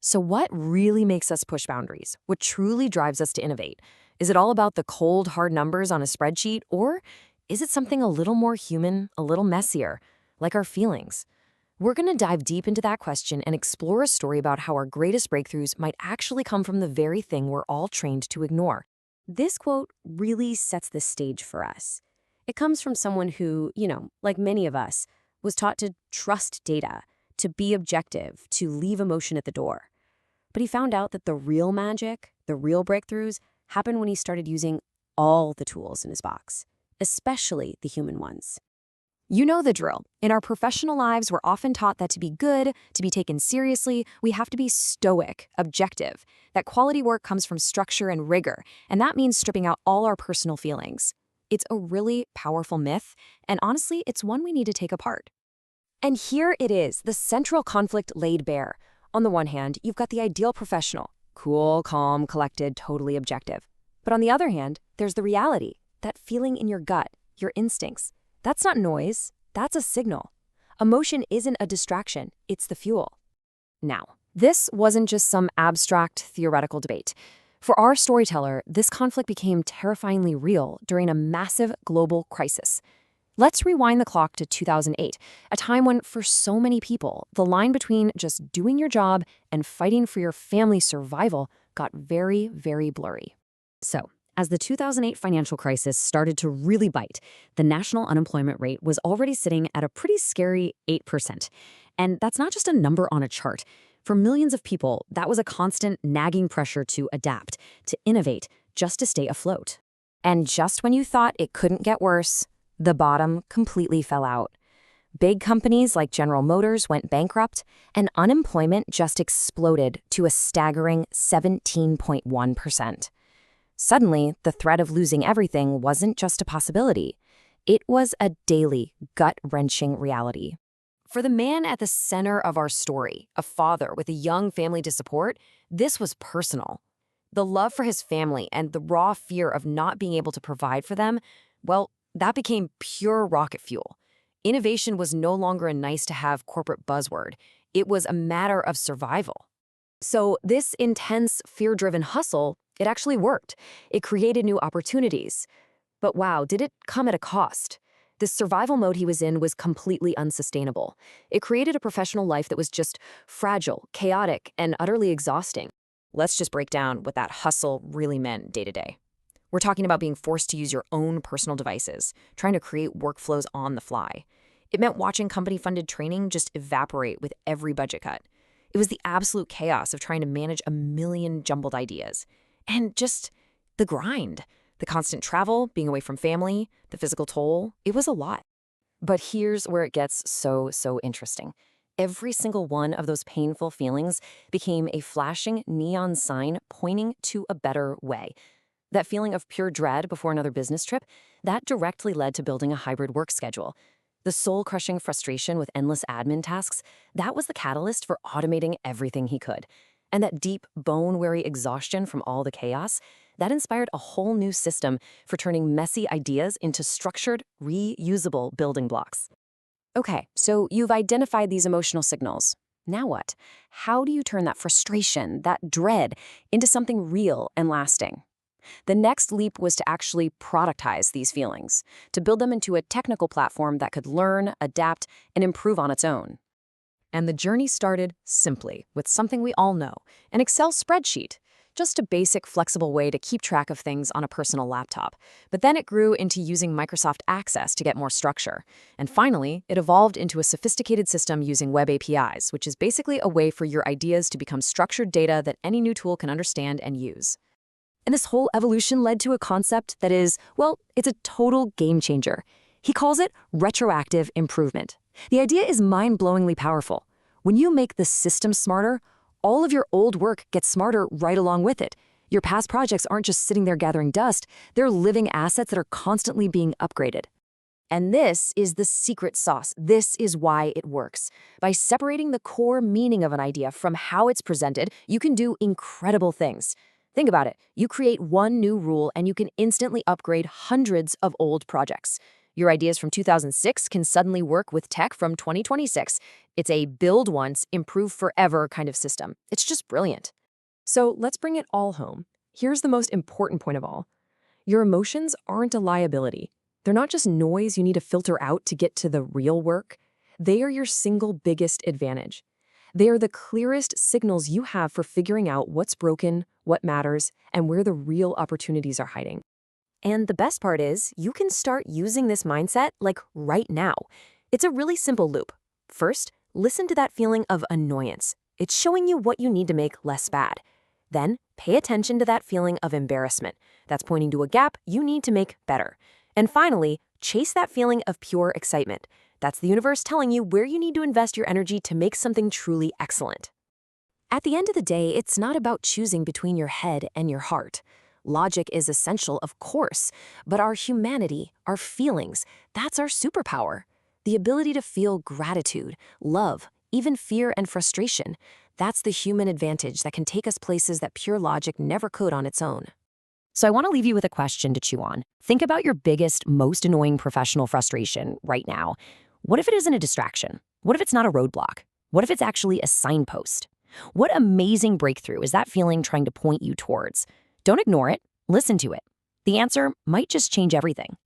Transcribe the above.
So, what really makes us push boundaries? What truly drives us to innovate? Is it all about the cold, hard numbers on a spreadsheet, or is it something a little more human, a little messier, like our feelings? We're going to dive deep into that question and explore a story about how our greatest breakthroughs might actually come from the very thing we're all trained to ignore. This quote really sets the stage for us. It comes from someone who, like many of us, was taught to trust data, to be objective, to leave emotion at the door. But he found out that the real magic, the real breakthroughs, happened when he started using all the tools in his box, especially the human ones. You know the drill. In our professional lives, we're often taught that to be good, to be taken seriously, we have to be stoic, objective. That quality work comes from structure and rigor, and that means stripping out all our personal feelings. It's a really powerful myth, and honestly, it's one we need to take apart. And here it is, the central conflict laid bare. On the one hand, you've got the ideal professional, cool, calm, collected, totally objective. But on the other hand, there's the reality, that feeling in your gut, your instincts. That's not noise, that's a signal. Emotion isn't a distraction, it's the fuel. Now, this wasn't just some abstract theoretical debate. For our storyteller, this conflict became terrifyingly real during a massive global crisis. Let's rewind the clock to 2008, a time when, for so many people, the line between just doing your job and fighting for your family's survival got very, very blurry. So, as the 2008 financial crisis started to really bite, the national unemployment rate was already sitting at a pretty scary 8%. And that's not just a number on a chart. For millions of people, that was a constant nagging pressure to adapt, to innovate, just to stay afloat. And just when you thought it couldn't get worse, the bottom completely fell out. Big companies like General Motors went bankrupt, and unemployment just exploded to a staggering 17.1%. Suddenly, the threat of losing everything wasn't just a possibility. It was a daily, gut-wrenching reality. For the man at the center of our story, a father with a young family to support, this was personal. The love for his family and the raw fear of not being able to provide for them, well, that became pure rocket fuel. Innovation was no longer a nice-to-have corporate buzzword. It was a matter of survival. So this intense, fear-driven hustle, it actually worked. It created new opportunities. But wow, did it come at a cost? The survival mode he was in was completely unsustainable. It created a professional life that was just fragile, chaotic, and utterly exhausting. Let's just break down what that hustle really meant day to day. We're talking about being forced to use your own personal devices, trying to create workflows on the fly. It meant watching company-funded training just evaporate with every budget cut. It was the absolute chaos of trying to manage a million jumbled ideas. And just the grind, the constant travel, being away from family, the physical toll, it was a lot. But here's where it gets so interesting. Every single one of those painful feelings became a flashing neon sign pointing to a better way. That feeling of pure dread before another business trip, that directly led to building a hybrid work schedule. The soul-crushing frustration with endless admin tasks, that was the catalyst for automating everything he could. And that deep, bone-weary exhaustion from all the chaos, that inspired a whole new system for turning messy ideas into structured, reusable building blocks. Okay, so you've identified these emotional signals. Now what? How do you turn that frustration, that dread, into something real and lasting? The next leap was to actually productize these feelings, to build them into a technical platform that could learn, adapt, and improve on its own. And the journey started simply with something we all know, an Excel spreadsheet, just a basic, flexible way to keep track of things on a personal laptop. But then it grew into using Microsoft Access to get more structure. And finally, it evolved into a sophisticated system using web APIs, which is basically a way for your ideas to become structured data that any new tool can understand and use. And this whole evolution led to a concept that is, well, it's a total game changer. He calls it retroactive improvement. The idea is mind-blowingly powerful. When you make the system smarter, all of your old work gets smarter right along with it. Your past projects aren't just sitting there gathering dust, they're living assets that are constantly being upgraded. And this is the secret sauce. This is why it works. By separating the core meaning of an idea from how it's presented, you can do incredible things. Think about it. You create one new rule and you can instantly upgrade hundreds of old projects. Your ideas from 2006 can suddenly work with tech from 2026. It's a build once, improve forever kind of system. It's just brilliant. So let's bring it all home. Here's the most important point of all. Your emotions aren't a liability. They're not just noise you need to filter out to get to the real work. They are your single biggest advantage. They are the clearest signals you have for figuring out what's broken, what matters, and where the real opportunities are hiding. And the best part is, you can start using this mindset like right now. It's a really simple loop. First, listen to that feeling of annoyance. It's showing you what you need to make less bad. Then, pay attention to that feeling of embarrassment. That's pointing to a gap you need to make better. And finally, chase that feeling of pure excitement. That's the universe telling you where you need to invest your energy to make something truly excellent. At the end of the day, it's not about choosing between your head and your heart. Logic is essential, of course, but our humanity, our feelings, that's our superpower. The ability to feel gratitude, love, even fear and frustration, that's the human advantage that can take us places that pure logic never could on its own. So I want to leave you with a question to chew on. Think about your biggest, most annoying professional frustration right now. What if it isn't a distraction? What if it's not a roadblock? What if it's actually a signpost? What amazing breakthrough is that feeling trying to point you towards? Don't ignore it. Listen to it. The answer might just change everything.